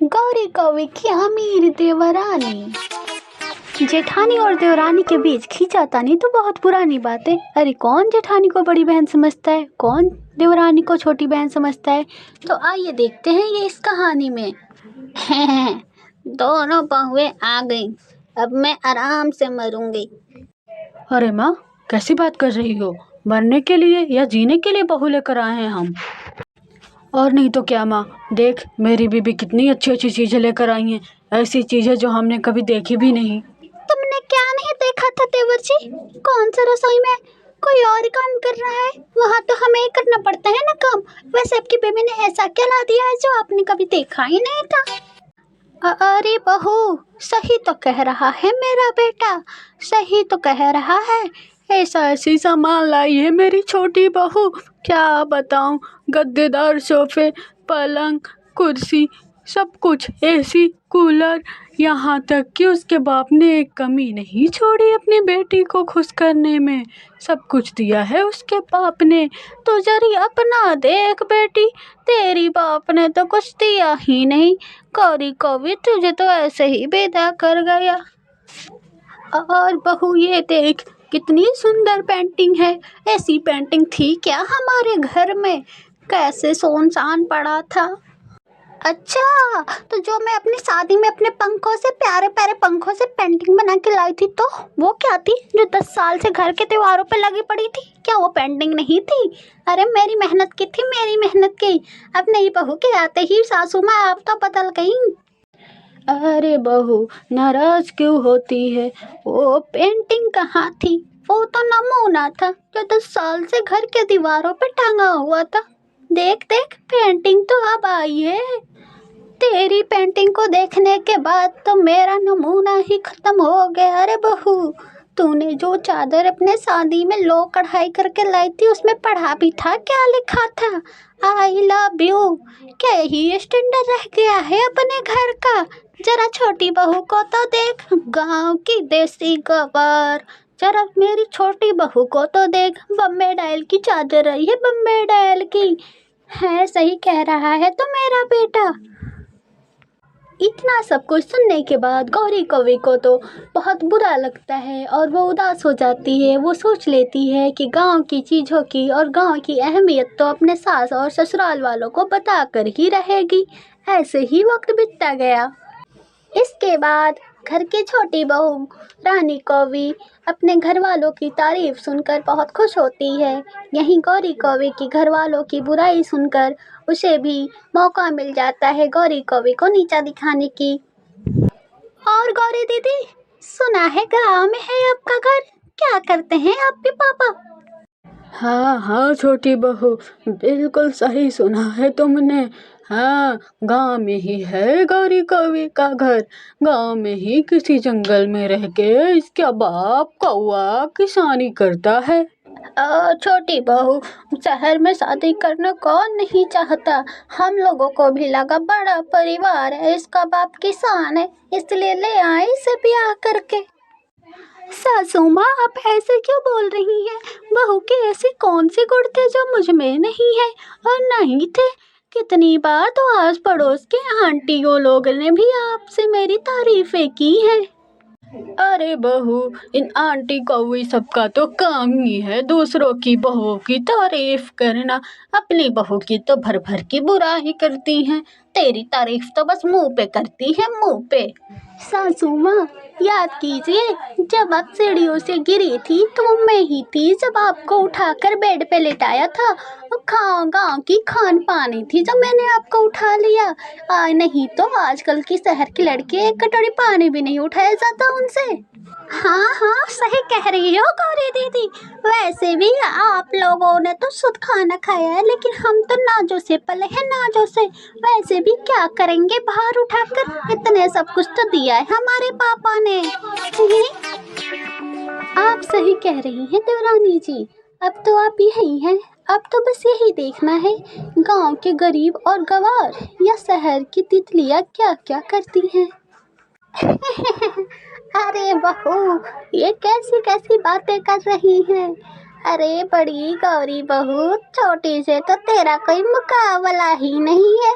गौरी कौवे की अमीर देवरानी। जेठानी और देवरानी के बीच खींचातानी तो बहुत पुरानी बात है। अरे कौन जेठानी को बड़ी बहन समझता है, कौन देवरानी को छोटी बहन समझता है। तो आइए देखते हैं ये इस कहानी में। दोनों बहुएं आ गईं, अब मैं आराम से मरूंगी। अरे माँ, कैसी बात कर रही हो? मरने के लिए या जीने के लिए बहू लेकर आए हैं हम। और नहीं तो क्या माँ, देख मेरी बीबी कितनी अच्छी अच्छी चीजें लेकर आई हैं, ऐसी चीजें जो हमने कभी देखी भी नहीं। तुमने क्या नहीं देखा था देवर जी? कौन सा रसोई में कोई और काम कर रहा है, वहाँ तो हमें ही करना पड़ता है ना काम। वैसे आपकी बेबी ने ऐसा क्या ला दिया है जो आपने कभी देखा ही नहीं था? अरे बहू, सही तो कह रहा है मेरा बेटा, सही तो कह रहा है। ऐसा ऐसी सामान लाई है मेरी छोटी बहू, क्या बताऊं। गद्देदार सोफे, पलंग, कुर्सी, सब कुछ, एसी, कूलर, यहाँ तक कि उसके बाप ने एक कमी नहीं छोड़ी अपनी बेटी को खुश करने में। सब कुछ दिया है उसके बाप ने। तो जरी अपना देख बेटी, तेरी बाप ने तो कुछ दिया ही नहीं। गौरी कौवी तुझे तो ऐसे ही विदा कर गया। और बहू ये देख, कितनी सुंदर पेंटिंग है। ऐसी पेंटिंग थी क्या हमारे घर में? कैसे सुनसान पड़ा था। अच्छा, तो जो मैं अपनी शादी में अपने पंखों से, प्यारे प्यारे पंखों से पेंटिंग बना के लाई थी, तो वो क्या थी जो 10 साल से घर के त्योहारों पे लगी पड़ी थी? क्या वो पेंटिंग नहीं थी? अरे मेरी मेहनत की थी, मेरी मेहनत की। अब नई बहू के आते ही सासू माँ आप तो बदल गई। अरे बहू, नाराज क्यों होती है? वो पेंटिंग कहाँ थी? वो तो नमूना था जो 10 साल से घर के दीवारों पे टंगा हुआ था। देख देख, पेंटिंग तो अब आई है। तेरी पेंटिंग को देखने के बाद तो मेरा नमूना ही खत्म हो गया। अरे बहू, तूने जो चादर अपने शादी में लो कढ़ाई करके लाई थी, उसमें पढ़ा भी था, क्या लिखा था? I love you. क्या यही स्टैंडर्ड रह गया है अपने घर का? जरा छोटी बहू को तो देख, गांव की देसी गवार। जरा मेरी छोटी बहू को तो देख, बम्बे डायल की चादर आई है, बम्बे डायल की। है, सही कह रहा है तो मेरा बेटा। इतना सब कुछ सुनने के बाद गौरी कौवे को तो बहुत बुरा लगता है और वो उदास हो जाती है। वो सोच लेती है कि गांव की चीज़ों की और गांव की अहमियत तो अपने सास और ससुराल वालों को बता कर ही रहेगी। ऐसे ही वक्त बीतता गया। इसके बाद घर की छोटी बहू रानी कौवी अपने घर वालों की तारीफ सुनकर बहुत खुश होती है। यहीं गौरी कौवे की घर वालों की बुराई सुनकर उसे भी मौका मिल जाता है गौरी कौवे को नीचा दिखाने की। और गौरी दीदी, सुना है गाँव में है आपका घर, क्या करते हैं आपके पापा? हाँ हाँ छोटी बहू, बिल्कुल सही सुना है तुमने। हाँ, गांव में ही है गौरी कौवे का घर। गांव में ही किसी जंगल में रह के इसका बाप कौवा किसानी करता है। छोटी बहू, शहर में शादी करना कौन नहीं चाहता। हम लोगों को भी लगा बड़ा परिवार है, इसका बाप किसान है, इसलिए ले आए इसे ब्याह करके। सासू माँ, आप ऐसे क्यों बोल रही हैं? बहू के ऐसे कौन से गुण थे जो मुझ में नहीं है और नहीं थे? कितनी बार तो आस पड़ोस के आंटियों लोग ने भी आपसे मेरी तारीफें की हैं। अरे बहू, इन आंटी कौवी सबका तो काम ही है दूसरों की बहुओं की तारीफ करना। अपनी बहू की तो भर भर की बुराई करती हैं। तेरी तारीफ तो बस मुंह पे करती है, मुंह पे। सासू माँ, याद कीजिए, जब आप सीढ़ियों से गिरी थी तो मैं ही थी जब आपको उठाकर बेड पे लिटाया था। गाँव की खान पानी थी जब मैंने आपको उठा लिया। नहीं तो आजकल की शहर की लड़की एक कटोरी पानी भी नहीं उठाया जाता उनसे। हाँ हाँ, सही कह रही हो गौरी दीदी। वैसे भी आप लोगों ने तो शुद्ध खाना खाया है, लेकिन हम तो नाजों से पले हैं, नाजों से। वैसे भी क्या करेंगे बाहर उठाकर, इतने सब कुछ तो दिया है हमारे पापा ने। आप सही कह रही हैं देवरानी जी। अब तो आप यही हैं, अब तो बस यही देखना है गांव के गरीब और गवार या शहर की तितलियां क्या क्या करती हैं। अरे बहू, ये कैसी कैसी बातें कर रही हैं? अरे बड़ी गौरी बहू, छोटी से तो तेरा कोई मुकाबला ही नहीं है।